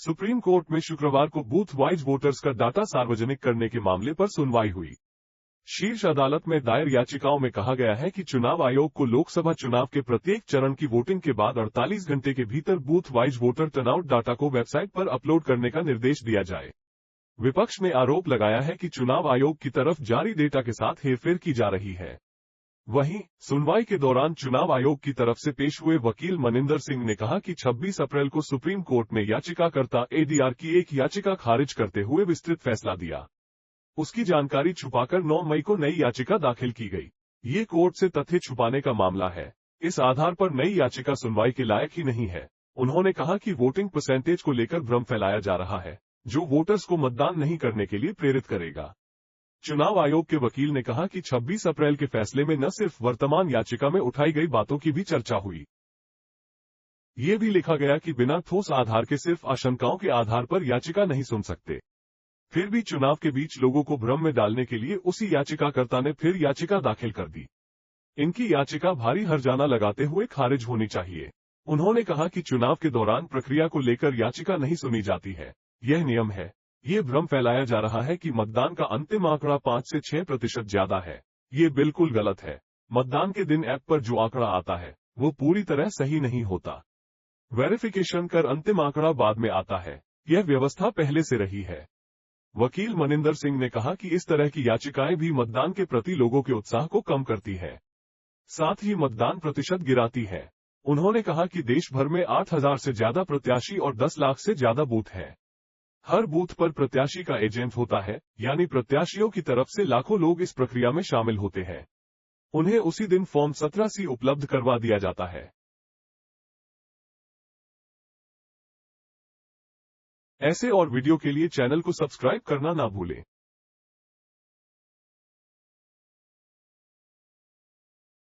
Supreme court में शुक्रवार को बूथ वाइज वोटर्स का डाटा सार्वजनिक करने के मामले पर सुनवाई हुई। शीर्ष अदालत में दायर याचिकाओं में कहा गया है कि चुनाव आयोग को लोकसभा चुनाव के प्रत्येक चरण की वोटिंग के बाद 48 घंटे के भीतर booth wise voter turnout data को वेबसाइट पर अपलोड करने का निर्देश दिया जाए। विपक्ष ने आरोप लगाया है कि चुनाव आयोग की तरफ जारी डेटा के साथ हेरफेर की जा रही है। वहीं सुनवाई के दौरान चुनाव आयोग की तरफ से पेश हुए वकील मनिंदर सिंह ने कहा कि 26 अप्रैल को सुप्रीम कोर्ट ने याचिकाकर्ता एडीआर की एक याचिका खारिज करते हुए विस्तृत फैसला दिया। उसकी जानकारी छुपाकर 9 मई को नई याचिका दाखिल की गई। ये कोर्ट से तथ्य छुपाने का मामला है। इस आधार पर नई याचिका सुनवाई के लायक ही नहीं है। उन्होंने कहा कि वोटिंग परसेंटेज को लेकर भ्रम फैलाया जा रहा है, जो वोटर्स को मतदान नहीं करने के लिए प्रेरित करेगा। चुनाव आयोग के वकील ने कहा कि 26 अप्रैल के फैसले में न सिर्फ वर्तमान याचिका में उठाई गई बातों की भी चर्चा हुई, ये भी लिखा गया कि बिना ठोस आधार के सिर्फ आशंकाओं के आधार पर याचिका नहीं सुन सकते। फिर भी चुनाव के बीच लोगों को भ्रम में डालने के लिए उसी याचिकाकर्ता ने फिर याचिका दाखिल कर दी। इनकी याचिका भारी हर्जाना लगाते हुए खारिज होनी चाहिए। उन्होंने कहा कि चुनाव के दौरान प्रक्रिया को लेकर याचिका नहीं सुनी जाती है, यह नियम है। ये भ्रम फैलाया जा रहा है कि मतदान का अंतिम आंकड़ा 5 से 6% ज्यादा है। ये बिल्कुल गलत है। मतदान के दिन ऐप पर जो आंकड़ा आता है वो पूरी तरह सही नहीं होता। वेरिफिकेशन कर अंतिम आंकड़ा बाद में आता है। यह व्यवस्था पहले से रही है। वकील मनिंदर सिंह ने कहा कि इस तरह की याचिकाएं भी मतदान के प्रति लोगों के उत्साह को कम करती है, साथ ही मतदान प्रतिशत गिराती है। उन्होंने कहा कि देश भर में 8,000 से ज्यादा प्रत्याशी और 10 लाख से ज्यादा बूथ हैं। हर बूथ पर प्रत्याशी का एजेंट होता है, यानी प्रत्याशियों की तरफ से लाखों लोग इस प्रक्रिया में शामिल होते हैं। उन्हें उसी दिन फॉर्म 17C उपलब्ध करवा दिया जाता है। ऐसे और वीडियो के लिए चैनल को सब्सक्राइब करना ना भूलें।